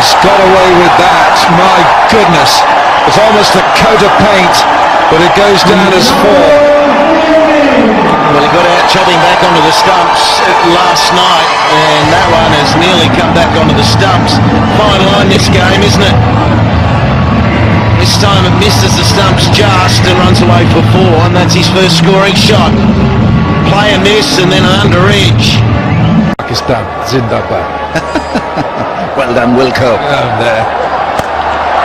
he's got away with that. My goodness, it's almost a coat of paint, but it goes down as 4. Well, he got out chopping back onto the stumps last night, and that one has nearly come back onto the stumps. Fine line this game, isn't it? This time it misses the stumps just and runs away for 4, and that's his first scoring shot. Play a miss and then an under edge. Pakistan, Zindabad. Well done, Wilco. There.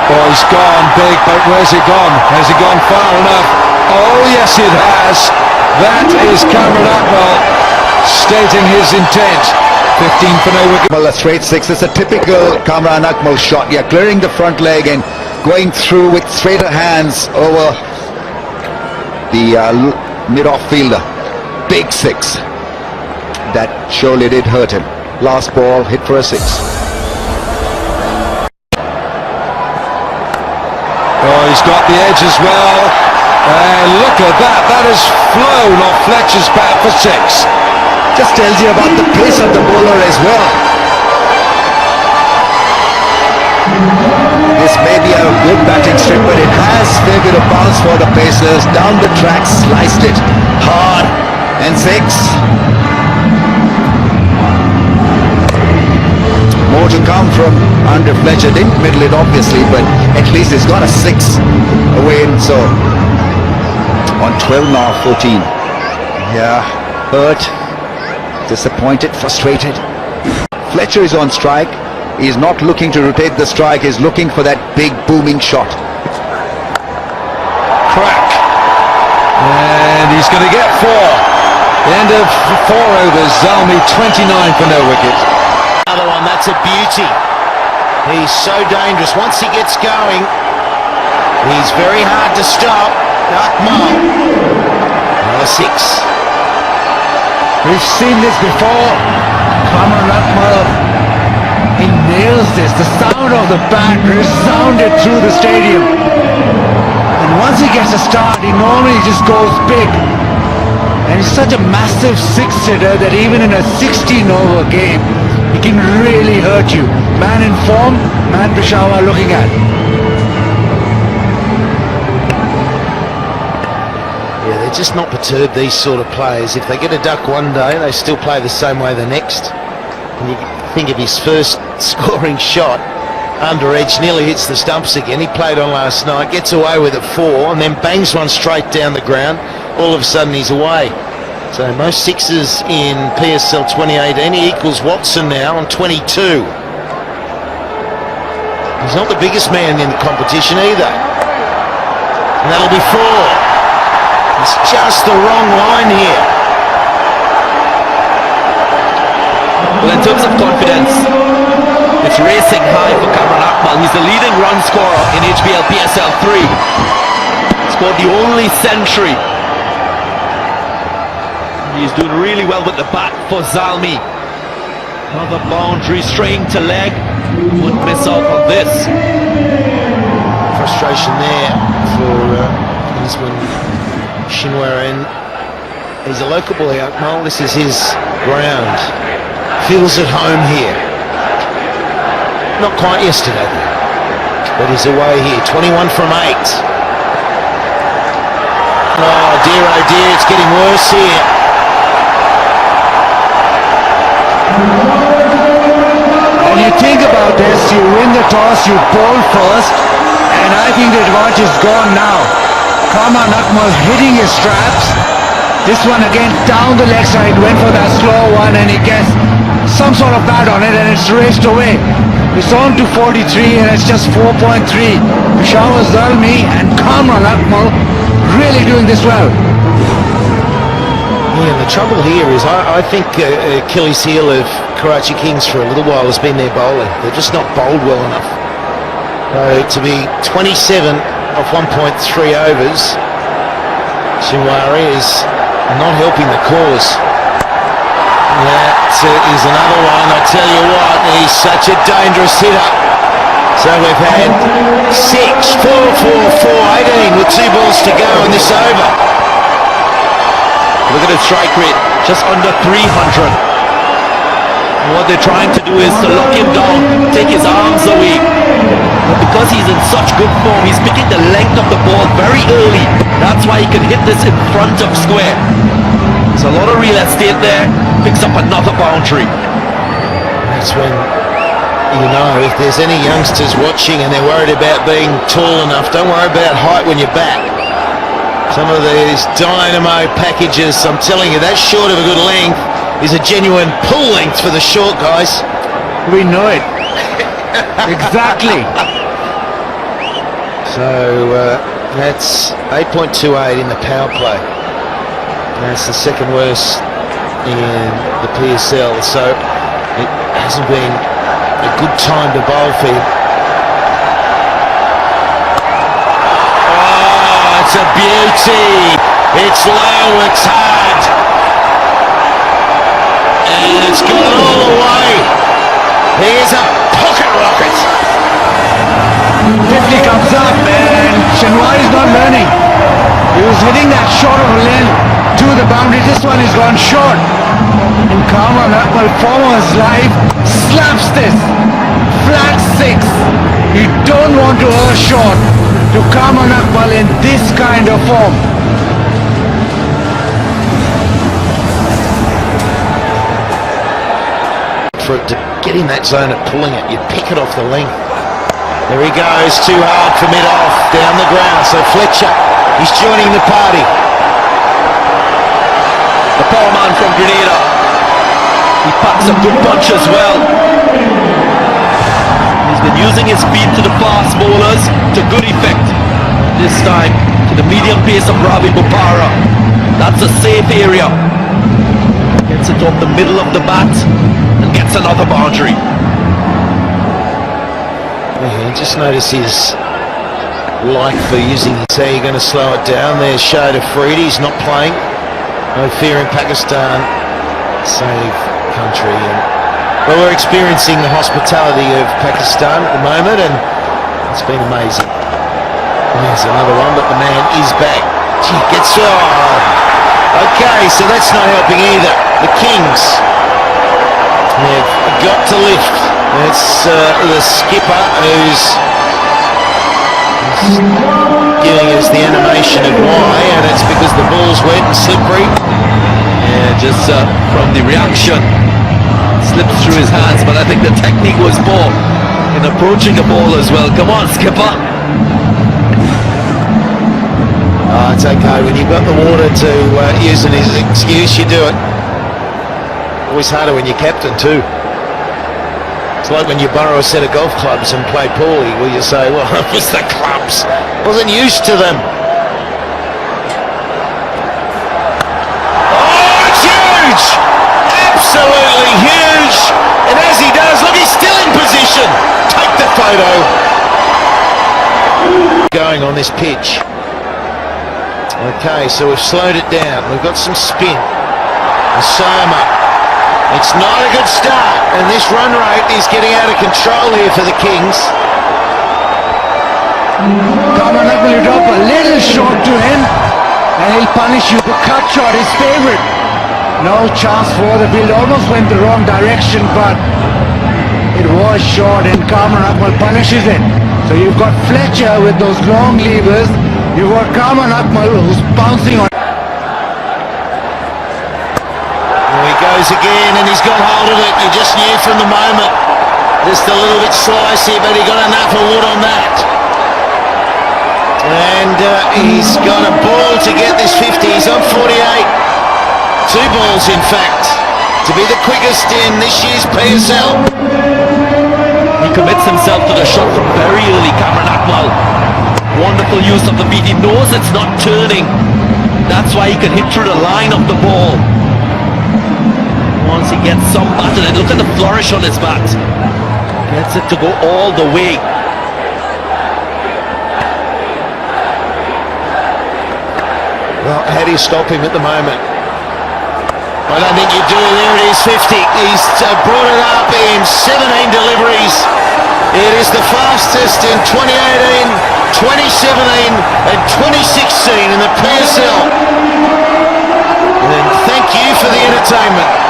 Oh, he's gone big, but where's he gone? Has he gone far enough? Oh, yes, it has. That is Cameron Atwell stating his intent. 15 for no wicket. Well, a straight 6. It's a typical Kamran Akmal shot. Yeah, clearing the front leg and going through with straighter hands over the mid-off fielder. Big 6. That surely did hurt him. Last ball hit for a 6. Oh, he's got the edge as well. Look at that. That has flown off Fletcher's bat for 6. Just tells you about the pace of the bowler as well. This may be a good batting strip, but it has a bit of bounce for the Pacers. Down the track, sliced it hard, and 6. More to come from Andre Fletcher. Didn't middle it obviously, but at least he's got a 6 away. So on 12 now, 14. Yeah, hurt, disappointed, frustrated. Fletcher is on strike. He's not looking to rotate the strike. He's looking for that big booming shot. Crack. And he's going to get 4. The end of 4 overs. Zalmi 29 for no wicket. Another one, that's a beauty. He's so dangerous. Once he gets going, he's very hard to stop. Akmal. Another 6. We've seen this before. Kamran Akmal, he nails this. The sound of the bat resounded through the stadium. And once he gets a start, he normally just goes big. And he's such a massive 6-hitter that even in a 16-over game, he can really hurt you. Man in form, man Peshawar looking at. Yeah, they're just not perturbed, these sort of players. If they get a duck one day, they still play the same way the next. And you think of his first scoring shot, under edge, nearly hits the stumps again. He played on last night, gets away with it 4, and then bangs one straight down the ground. All of a sudden he's away. So most 6s in PSL 2018. He equals Watson now on 22. He's not the biggest man in the competition either. And that'll be 4. It's just the wrong line here. Well, in terms of confidence, it's racing high for Kamran Akmal. He's the leading run scorer in HBL PSL 3. Scored the only century. He's doing really well with the bat for Zalmi. Another boundary, straying to leg. Wouldn't miss out on this. Frustration there for Kingsman Shinwaran. He's a local boy, Akmal. This is his ground. Feels at home here. Not quite yesterday, but he's away here. 21 from 8. Oh dear, it's getting worse here. When you think about this, you win the toss, you bowl first, and I think the advantage is gone now. Kamran Akmal hitting his straps. This one again down the leg side, went for that slow one, and he gets some sort of bat on it, and it's raced away. It's on to 43, and it's just 4.3. Peshawar Zalmi and Kamran Akmal really doing this well. Yeah, the trouble here is I think Achilles heel of Karachi Kings for a little while has been their bowling. They're just not bowled well enough. To be 27 off 1.3 overs, Shinwari is not helping the cause. That is another one. I tell you what, he's such a dangerous hitter. So we've had 6, 4, 4, 4, 18 with 2 balls to go in this over. Look at his strike rate, just under 300. What they're trying to do is to lock him down, take his arms away. But because he's in such good form, he's picking the length of the ball very early. That's why he can hit this in front of square. There's a lot of real estate there. Picks up another boundary. That's when you know if there's any youngsters watching and they're worried about being tall enough, don't worry about height when you're back. Some of these dynamo packages, I'm telling you, that's short of a good length is a genuine pull length for the short guys. We know it. Exactly. So that's 8.28 in the power play. That's the second worst in the PSL. So it hasn't been a good time to bowl for him. Oh, it's a beauty. It's low, it's hard. And it's gone all the way. Here's a pocket rocket. 50 comes up and Shenwar is not learning. He was hitting that short of a length to the boundary. This one is gone short. And Kamran Akmal, form of his life, slaps this. Flat 6. You don't want to earth short to Kamran Akmal in this kind of form. For it to get in that zone of pulling it, you pick it off the length. There he goes, too hard for mid-off, down the ground. So Fletcher, he's joining the party. The power man from Grenada. He packs a good punch as well. He's been using his feet to the fast bowlers to good effect. This time to the medium pace of Ravi Bopara. That's a safe area. Gets it off the middle of the bat and gets another boundary. Yeah, just notice his like for using his hair. You're going to slow it down. There's Shade Afridi, he's not playing. No fear in Pakistan. Save country. And, well, we're experiencing the hospitality of Pakistan at the moment, and it's been amazing. There's another one, but the man is back. Gee, gets okay, so that's not helping either. The Kings, they've got to lift. It's the skipper who's giving us the animation of why, and it's because the ball's wet and slippery. Yeah, just from the reaction, slips through his hands, but I think the technique was poor in approaching the ball as well. Come on, skipper. Oh, it's okay. When you've got the water to use as an excuse, you do it. Always harder when you're captain too. It's like when you borrow a set of golf clubs and play poorly. Well, you say, well, it was the clubs. Wasn't used to them. Oh, it's huge! Absolutely huge! And as he does, look, he's still in position. Take the photo. Going on this pitch. Okay, so we've slowed it down. We've got some spin. Osama. It's not a good start, and this run rate is getting out of control here for the Kings. Kamran Akmal, you drop a little short to him and he'll punish you. The cut shot is favourite. No chance for the field. Almost went the wrong direction, but it was short and Kamran Akmal punishes it. So you've got Fletcher with those long levers. You've got Kamran Akmal who's bouncing on. There he goes again, and he's got hold of it. You just knew from the moment. Just a little bit slicey, but he got enough of wood on that. And he's got a ball to get this 50. He's on 48. 2 balls, in fact, to be the quickest in this year's PSL. He commits himself to the shot from very early, Kamran Akmal. Wonderful use of the beat. He knows it's not turning. That's why he can hit through the line of the ball. Once he gets some bat, and look at the flourish on his bat. Gets it to go all the way. Well, how do you stop him at the moment? I don't think you do. There it is, 50. He's brought it up in 17 deliveries. It is the fastest in 2018, 2017 and 2016 in the PSL. And thank you for the entertainment.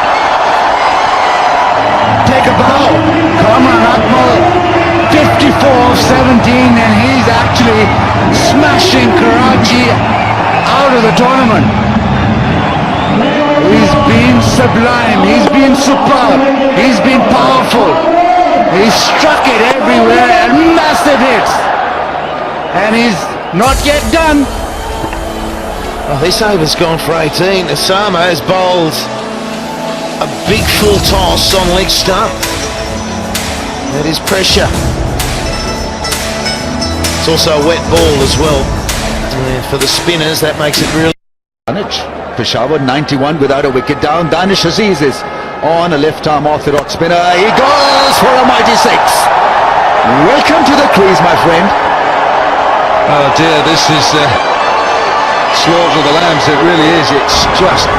and he's actually smashing Karachi out of the tournament. He's been sublime, he's been superb, he's been powerful. He's struck it everywhere and massive hits. And he's not yet done. Well, this over's gone for 18. Osama has bowled a big full toss on leg stump. That is pressure. It's also a wet ball as well. For the spinners, that makes it really... Peshawar 91 without a wicket down. Danish Aziz is on a left-arm orthodox spinner. He goes for a mighty six. Welcome to the crease, my friend. Oh dear, this is slaughter of the lambs. It really is. It's just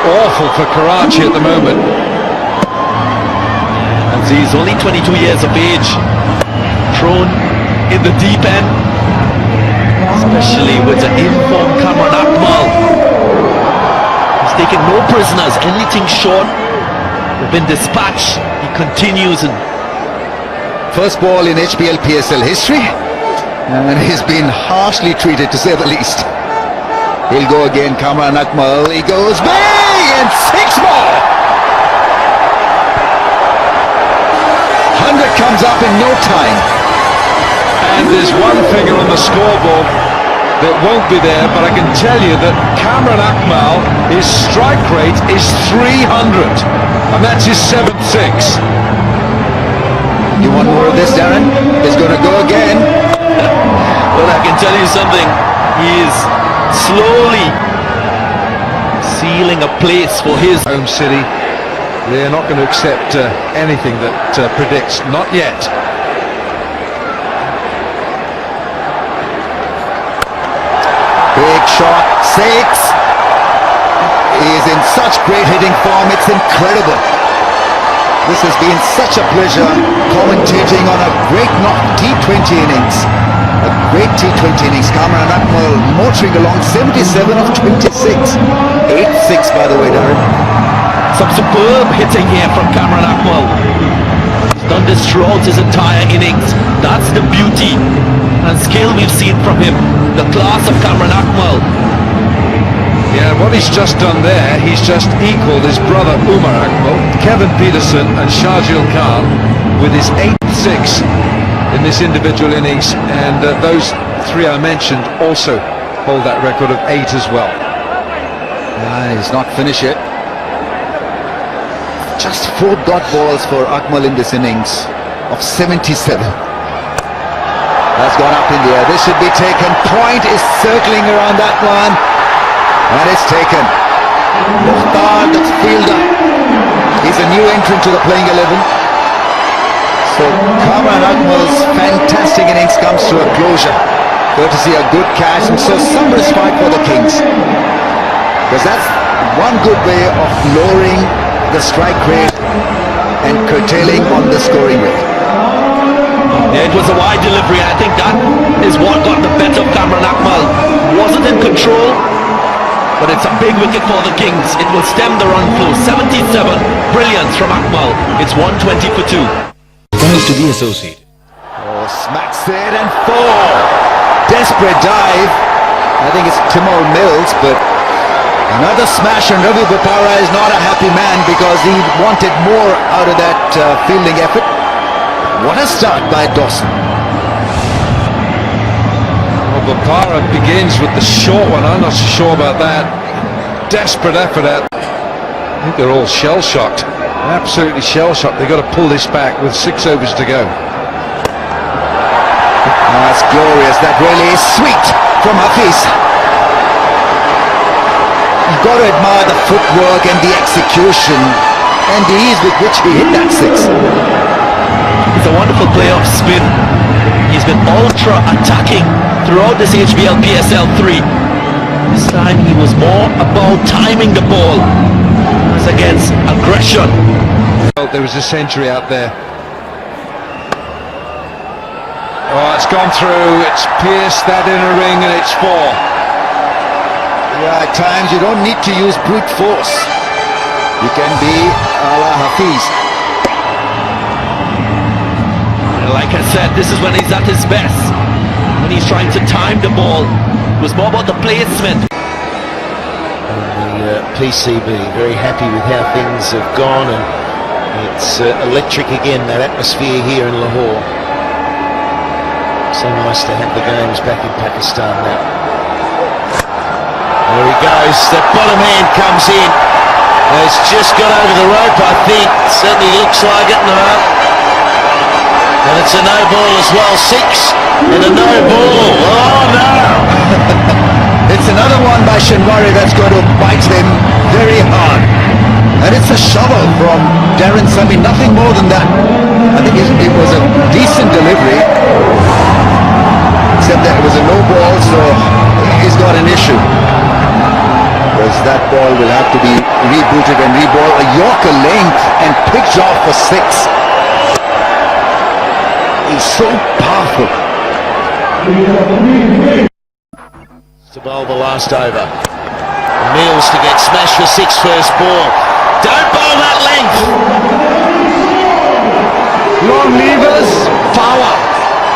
awful for Karachi at the moment. Aziz, only 22 years of age, thrown in the deep end, especially with the informed Kamran Akmal. He's taken no prisoners, anything short. They've been dispatched. He continues and First ball in HBL PSL history, and he's been harshly treated, to say the least. He'll go again, Kamran Akmal. He goes big, and six more. 100 comes up in no time. And there's one figure on the scoreboard that won't be there, but I can tell you that Kamran Akmal, his strike rate is 300, and that's his 7th six. You want more of this, Darren? He's going to go again. well, I can tell you something. He is slowly sealing a place for his Home city, they're not going to accept anything that predicts, not yet. Big shot, six. He is in such great hitting form, it's incredible. This has been such a pleasure commentating on a great T20 innings. A great T20 innings. Kamran Akmal motoring along 77 of 26. 8-6 by the way, Darren. some superb hitting here from Kamran Akmal. He's done this throughout his entire innings. That's the beauty and skill we've seen from him. The class of Kamran Akmal. Yeah, what he's just done there, he's just equalled his brother Umar Akmal, Kevin Peterson and Shahjil Khan with his 8th 6 in this individual innings, and those three I mentioned also hold that record of 8 as well. He's not finished yet. Just 4 dot balls for Akmal in this innings of 77. That's gone up in the air. This should be taken. Point is circling around that one. And it's taken. Mukhtar, the fielder. He's a new entrant to the playing 11. So Kamran Akmal's fantastic innings comes to a closure, courtesy a good catch, and so some respite for the Kings. Because that's one good way of lowering the strike rate and curtailing on the scoring rate. Yeah, it was a wide delivery. I think that is what got the better of Kamran Akmal. Wasn't in control, but it's a big wicket for the Kings. It will stem the run flow. 77, brilliance from Akmal. It's 120 for 2. Proud to be associated. Oh, smacks it and 4. Desperate dive. I think it's Timor Mills, but another smash, and Ravi Bopara is not a happy man because he wanted more out of that fielding effort. What a start by Dawson. Well, Bopara begins with the short one. I'm not so sure about that. Desperate effort at. I think they're all shell-shocked. Absolutely shell-shocked. They've got to pull this back with 6 overs to go. That's glorious. That really is sweet from Hafiz. You've got to admire the footwork and the execution and the ease with which he hit that 6. It's a wonderful play of spin. He's been ultra attacking throughout this HBL PSL 3. This time he was more about timing the ball as against aggression. There was a century out there. Oh, it's gone through. It's pierced that inner ring, and it's 4. Yeah, at times you don't need to use brute force. You can be a la Hafiz. And like I said, this is when he's at his best. When he's trying to time the ball. It was more about the placement. The PCB very happy with how things have gone, and it's electric again, that atmosphere here in Lahore. So nice to have the games back in Pakistan now. There he goes, that bottom hand comes in. It's just got over the rope, I think. Certainly looks like it. No. And it's a no ball as well. 6 and a no ball. Oh no! It's another one by Shinwari that's going to bite him very hard. And it's a shovel from Darren Sami, nothing more than that. I think it was a decent delivery, except that it was a no ball, so he's got an issue. Because that ball will have to be rebooted and reballed. A Yorker length and picked off for 6. He's so powerful. To bowl the last over. Mills to get smashed for 6 first ball. Don't bowl that length. Long levers, power.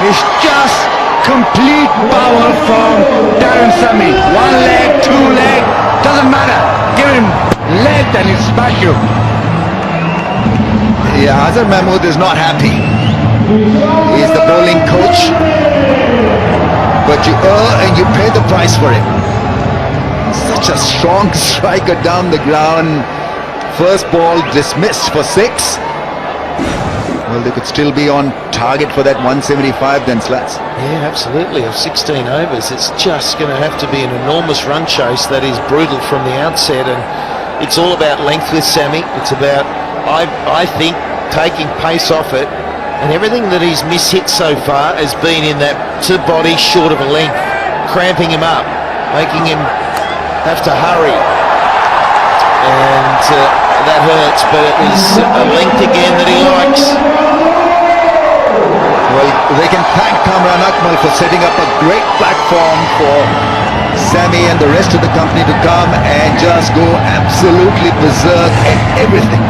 It's just complete power from Darren Sami. 1 leg, 2 leg, doesn't matter. Give him length and he'll smash you. Yeah, Azhar Mahmood is not happy. He's the bowling coach, but you err and you pay the price for it. Such a strong striker down the ground. First ball dismissed for 6. Well, they could still be on target for that 175 then, Slats. Yeah, absolutely. Of 16 overs, it's just going to have to be an enormous run chase that is brutal from the outset, and it's all about length with Sami. It's about, I think, taking pace off it, and everything that he's mishit so far has been in that to body short of a length, cramping him up, making him have to hurry, and that hurts, but it was a length again that he likes. Well, they can thank Kamran Akmal for setting up a great platform for Sami and the rest of the company to come and just go absolutely berserk at everything.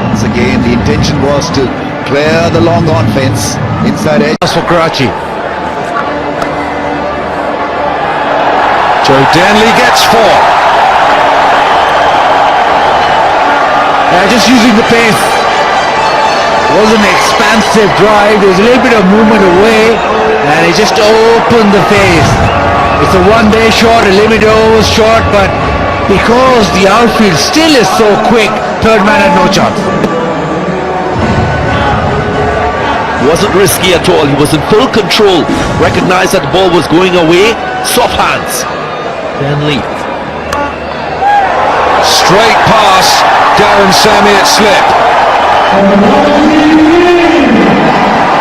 Once again, the intention was to clear the long on fence inside edge. For Karachi. Joe Denley gets 4. Just using the pace. Was an expansive drive. There was a little bit of movement away, and he just opened the face. It's a one-day shot, a limited overs shot, but because the outfield still is so quick, third man had no chance. Wasn't risky at all. He was in full control. Recognized that the ball was going away. Soft hands. Denley. Straight pass. Darren Sami at slip.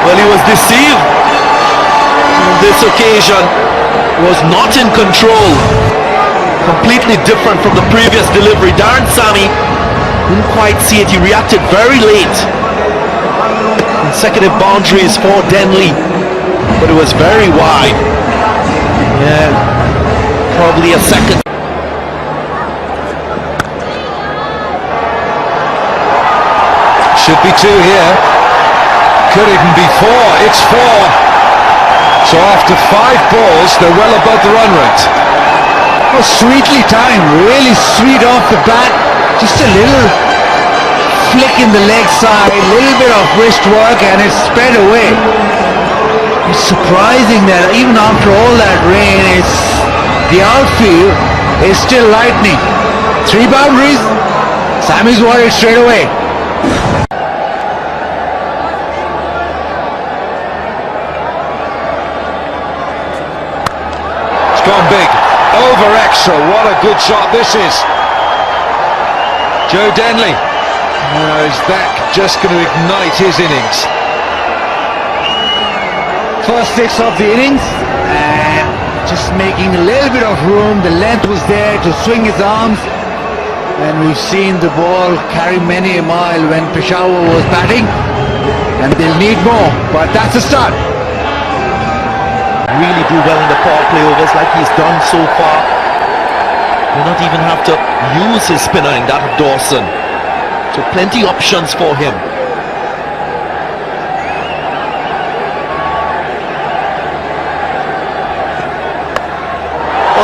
Well, he was deceived on this occasion. Was not in control. Completely different from the previous delivery. Darren Sami didn't quite see it. He reacted very late. Consecutive boundaries for Denley, but it was very wide. Yeah, probably a second. Should be 2 here. Could even be 4. It's 4. So after 5 balls, they're well above the run rate. Oh, sweetly timed, really sweet off the bat. Just a little flick in the leg side, little bit of wrist work, and it's spread away. It's surprising that even after all that rain, the outfield is still lightning. 3 boundaries, Sami's won it straight away. It's gone big. Over extra. What a good shot this is. Joe Denley. Is that just going to ignite his innings? First 6 of the innings, and just making a little bit of room. The length was there to swing his arms, and we've seen the ball carry many a mile when Peshawar was batting, and they'll need more, but that's a start. Really do well in the power play overs like he's done so far. Will not even have to use his spinner in that of Dawson. So plenty options for him.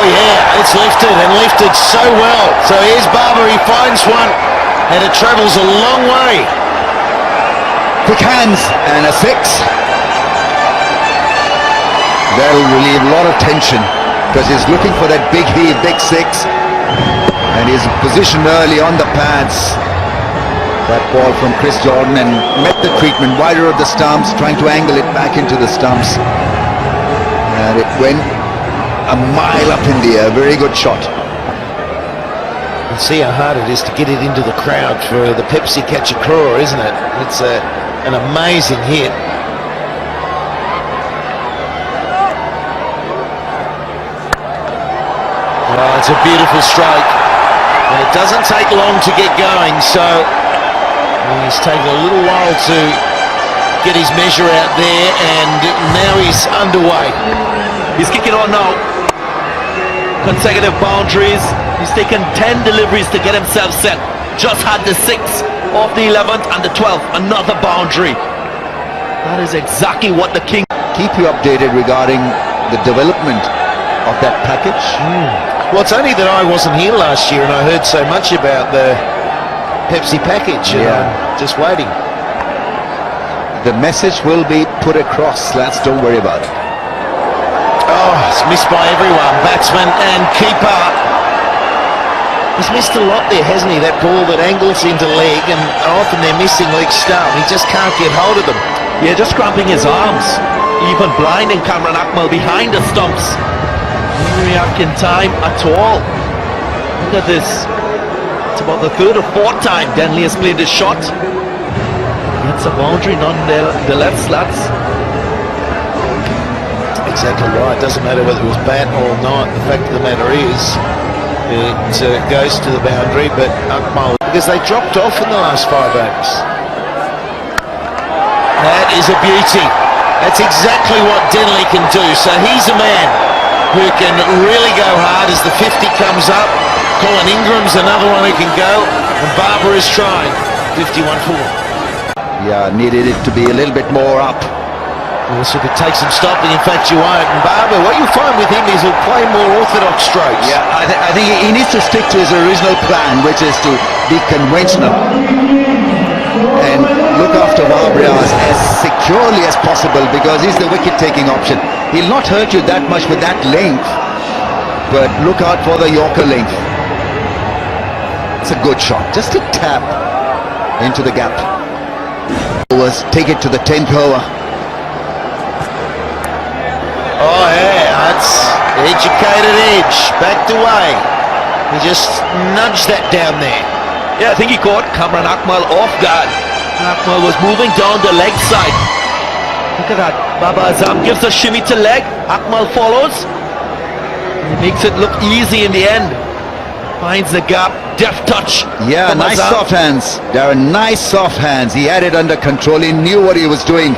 Oh yeah, it's lifted and lifted so well. So here's Barber, he finds one and it travels a long way. Quick hands and a six. That'll relieve a lot of tension because he's looking for that big heave, big six, and he's positioned early on the pads. That ball from Chris Jordan and met the treatment wider of the stumps, trying to angle it back into the stumps, and it went a mile up in the air. Very good shot. You can see how hard it is to get it into the crowd for the Pepsi catch a craw, isn't it? It's an amazing hit. Oh, it's a beautiful stroke, and it doesn't take long to get going, so he's taken a little while to get his measure out there, and now he's underway. He's kicking on now. Consecutive boundaries. He's taken 10 deliveries to get himself set. Just had the 6th off the 11th and the 12th. Another boundary. That is exactly what the King... Keep you updated regarding the development of that package. Well, it's only that I wasn't here last year and I heard so much about the Pepsi package, and I'm just waiting. The message will be put across, lads, don't worry about it. Oh, it's missed by everyone, batsman and keeper. He's missed a lot there, hasn't he? That ball that angles into leg, and often they're missing leg stump. He just can't get hold of them. Yeah, just cramping his arms. Even blinding Kamran Akmal behind the stumps. Didn't react in time at all. Look at this. It's about the 3rd or 4th time Denley has played this shot. It's a boundary nonetheless, lads. Exactly right. Doesn't matter whether it was bat or not. The fact of the matter is, it goes to the boundary, but Akmal, because they dropped off in the last 5 overs. That is a beauty. That's exactly what Denley can do. So he's a man who can really go hard as the 50 comes up. Colin Ingram's another one who can go, and Barber is trying. 51-4. Yeah, needed it to be a little bit more up. So it could take some stopping. In fact, you won't. And Barber, what you'll find with him is he'll play more orthodox strokes. Yeah, I think he needs to stick to his original plan, which is to be conventional and look after Barbriaz as securely as possible, because he's the wicket-taking option. He'll not hurt you that much with that length, but look out for the Yorker length. It's a good shot, just a tap into the gap. Overs, take it to the 10th over. Oh yeah, that's educated edge, backed away. He just nudged that down there. Yeah, I think he caught Kamran Akmal off guard. Akmal was moving down the leg side. Look at that. Baba Azam gives a shimmy to leg. Akmal follows. He makes it look easy in the end. Finds the gap. Deft touch. Yeah, nice Azam. soft hands. There are nice soft hands. He had it under control. He knew what he was doing.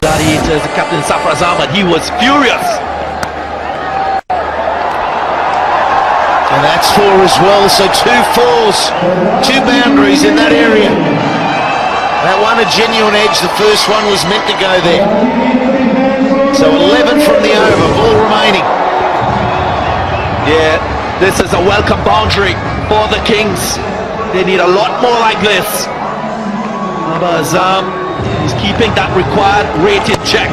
Gladiators, the captain Safar Azam, and he was furious. And that's 4 as well, so 2 fours, 2 boundaries in that area. That one a genuine edge, the first one was meant to go there. So 11 from the over, ball remaining. Yeah, this is a welcome boundary for the Kings. They need a lot more like this. Baba Azam is keeping that required rate in check.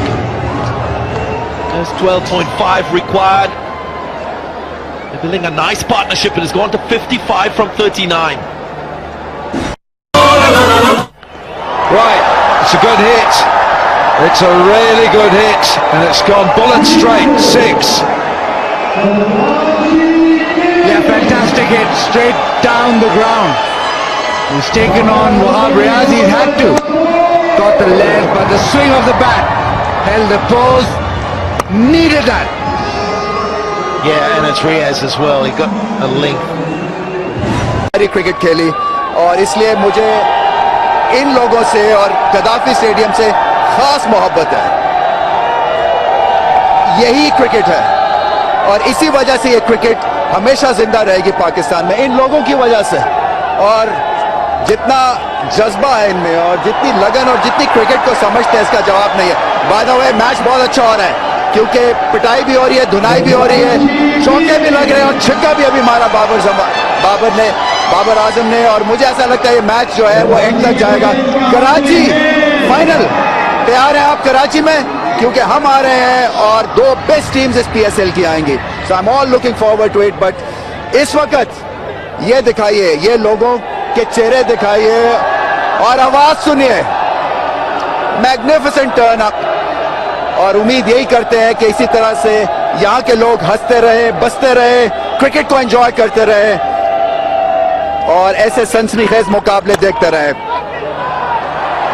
There's 12.5 required. They're building a nice partnership. It has gone to 55 from 39. Right, it's a good hit. It's a really good hit, and it's gone bullet straight. 6. Yeah, fantastic hit, straight down the ground. He's taken on Wahab Riaz, he had to. Got the left, but the swing of the bat held the pose, needed that. Yeah, and it's Riaz as well, he got a length. Cricket खेली और इसलिए मुझे इन लोगों से और Gaddafi stadium से खास मोहब्बत है. यही क्रिकेट है और इसी वजह से ये क्रिकेट हमेशा जिंदा रहेगी पाकिस्तान में, इन लोगों की वजह से. और जितना जज्बा है इनमें और जितनी लगन और जितनी क्रिकेट को समझते हैं, इसका जवाब नहीं है. बाय द वे, मैच बहुत अच्छा हो रहा है. क्योंकि पिटाई भी हो रही है, धुनाई भी हो रही है, चौके भी लग रहे हैं और छक्का भी अभी मारा बाबर आजम ने। और मुझे ऐसा लगता है ये मैच जो है वो एंड तक जाएगा। कराची फाइनल, तैयार है आप कराची में? क्योंकि हम आ रहे हैं और दो बेस्ट टीम्स इस PSL की आएंगी। So I am all looking forward to it. But इस वक्त ये दिखाइए, ये लोगों के चेहरे दिखाइए और आवाज सुनिए। मैग्निफिसेंट टर्न अप, और उम्मीद यही करते हैं कि इसी तरह से यहाँ के लोग हंसते रहे, बसते रहे, क्रिकेट को एंजॉय करते रहे और ऐसे सनसनीखेज मुकाबले देखते रहे।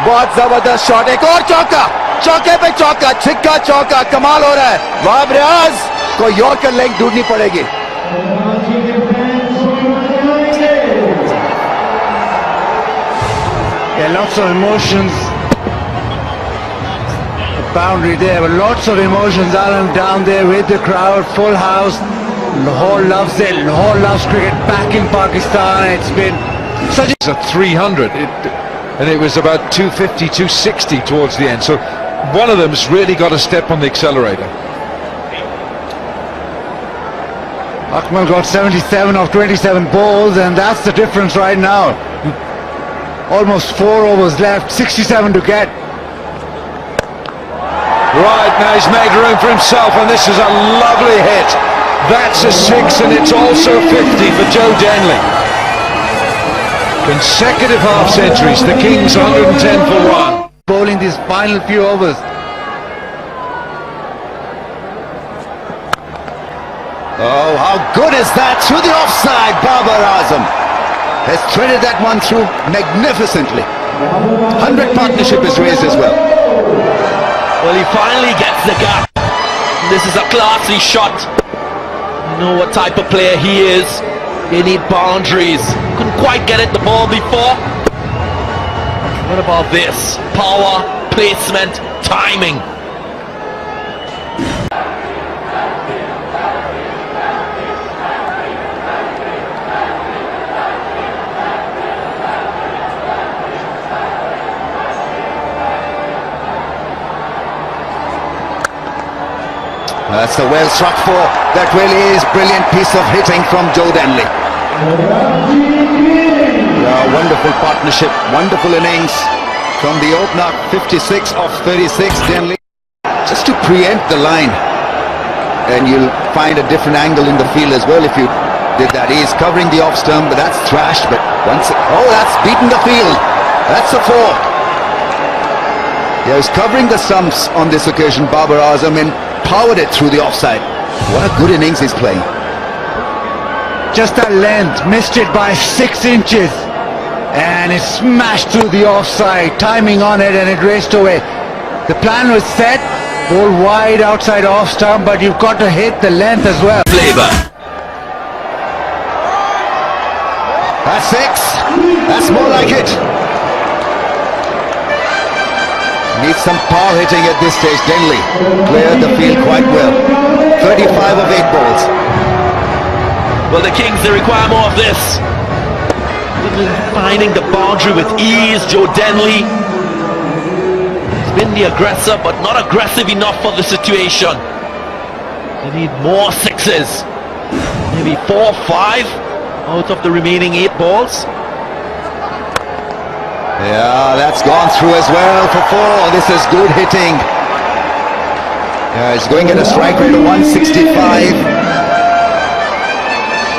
बहुत जबरदस्त शॉट, एक और चौका, चौके पे चौका, छिक्का चौका, कमाल हो रहा है। वहाब रियाज को यॉर्कर लेग ढूंढनी पड़ेगी। Lots of emotions. Boundary there, but lots of emotions down there with the crowd, full house. Lahore loves it. Lahore loves cricket back in Pakistan. It's been such It's a 300, and it was about 250, 260 towards the end. So one of them's really got to step on the accelerator. Akmal got 77 of 27 balls, and that's the difference right now. Almost 4 overs left, 67 to get. Right, now he's made room for himself, and this is a lovely hit. That's a 6, and it's also 50 for Joe Denley. Consecutive half centuries, the Kings 110 for 1. Bowling these final few overs. Oh, how good is that? Through the offside, Babar Azam has threaded that one through magnificently. 100 partnership is raised as well. Well, he finally gets the gap. This is a classy shot. You know what type of player he is. They need boundaries. Couldn't quite get at the ball before. What about this? Power, placement, timing. That's a well struck four. That really is brilliant piece of hitting from Joe Denley. Yeah, wonderful partnership, wonderful innings from the opener. 56 of 36, Denley. Just to preempt the line, and you'll find a different angle in the field as well if you did that. He's covering the off stump, but that's thrashed. But once, oh, that's beaten the field. That's a four. Yeah, he's covering the stumps on this occasion, Babar Azam, and powered it through the offside. What a good innings he's playing. Just that length, missed it by 6 inches, and it smashed through the offside, timing on it, and it raced away. The plan was set, bowl wide outside off stump, but you've got to hit the length as well. Flavor. That's 6. That's more like it. Needs some power hitting at this stage. Denley cleared the field quite well. 35 of 8 balls. Well, the Kings, they require more of this. Finding the boundary with ease, Joe Denley. He's been the aggressor, but not aggressive enough for the situation. They need more 6s. Maybe 4 or 5 out of the remaining 8 balls. Yeah, that's gone through as well for 4. This is good hitting. Yeah, he's going at a strike rate of 165.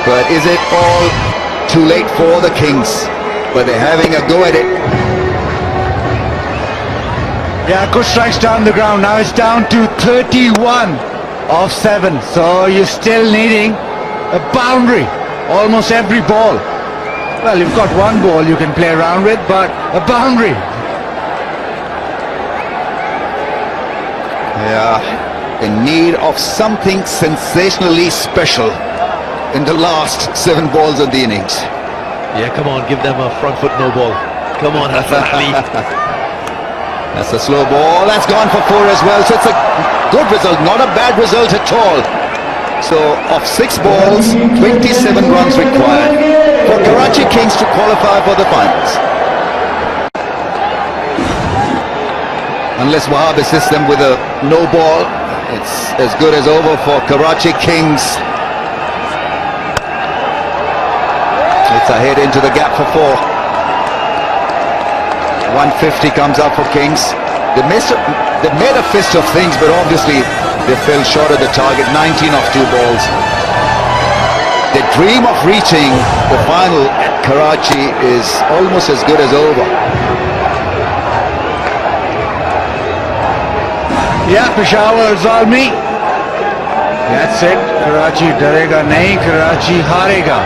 But is it all too late for the Kings? But they're having a go at it. Yeah, good strikes down the ground. Now it's down to 31 of 7. So you're still needing a boundary almost every ball. Well, you've got one ball you can play around with, but a boundary. Yeah, in need of something sensationally special in the last 7 balls of the innings. Yeah, come on, give them a front foot no ball. Come on, Hassan Ali. That's a slow ball. That's gone for 4 as well. So it's a good result, not a bad result at all. So of 6 balls, 27 runs required for Karachi Kings to qualify for the finals. Unless Wahab assists them with a no ball, It's as good as over for Karachi Kings. It's a head into the gap for 4. 150 comes up for Kings. They made a fist of things, but obviously they fell short of the target. 19 off 2 balls. The dream of reaching the final at Karachi is almost as good as over. Yeah, Peshawar Zalmi. That's it. Karachi darega nahi, Karachi harega.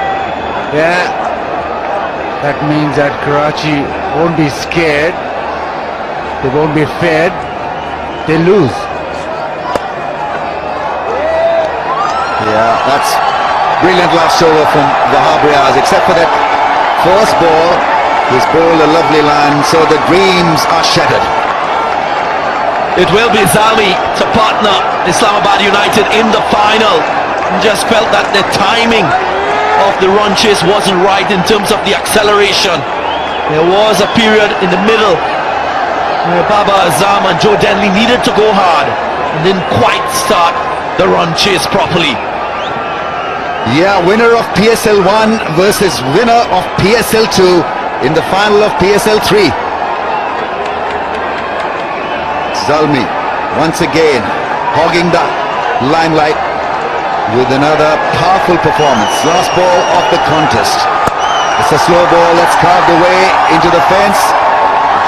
Yeah. That means that Karachi won't be scared. They won't be fed. They lose. Yeah, that's brilliant last over from Wahab Riaz. Except for that first ball, he's bowled a lovely line, so the dreams are shattered. It will be Zalmi to partner Islamabad United in the final. Just felt that the timing of the run chase wasn't right in terms of the acceleration. There was a period in the middle where Baba Azam and Joe Denley needed to go hard and didn't quite start the run chase properly. Yeah, winner of PSL 1 versus winner of PSL 2 in the final of PSL 3. Zalmi once again hogging the limelight with another powerful performance. Last ball of the contest. It's a slow ball that's carved away into the fence.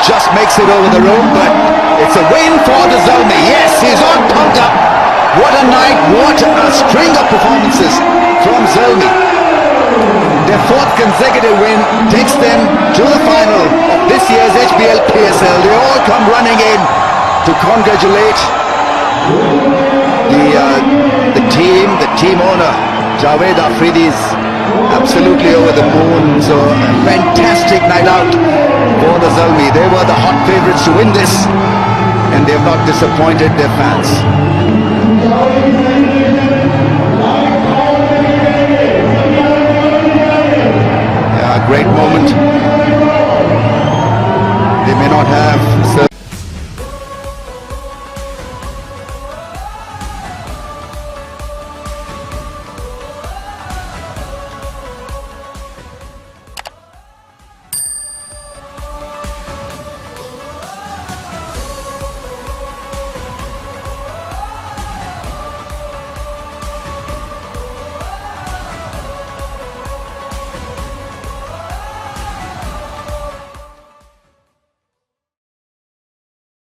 Just makes it over the rope, but it's a win for the Zalmi. Yes, he's on pumped up. What a night, what a string of performances from Zalmi. Their 4th consecutive win takes them to the final of this year's HBL PSL. They all come running in to congratulate the team owner. Javed Afridi is absolutely over the moon. So a fantastic night out for the Zalmi. They were the hot favourites to win this, and they have not disappointed their fans.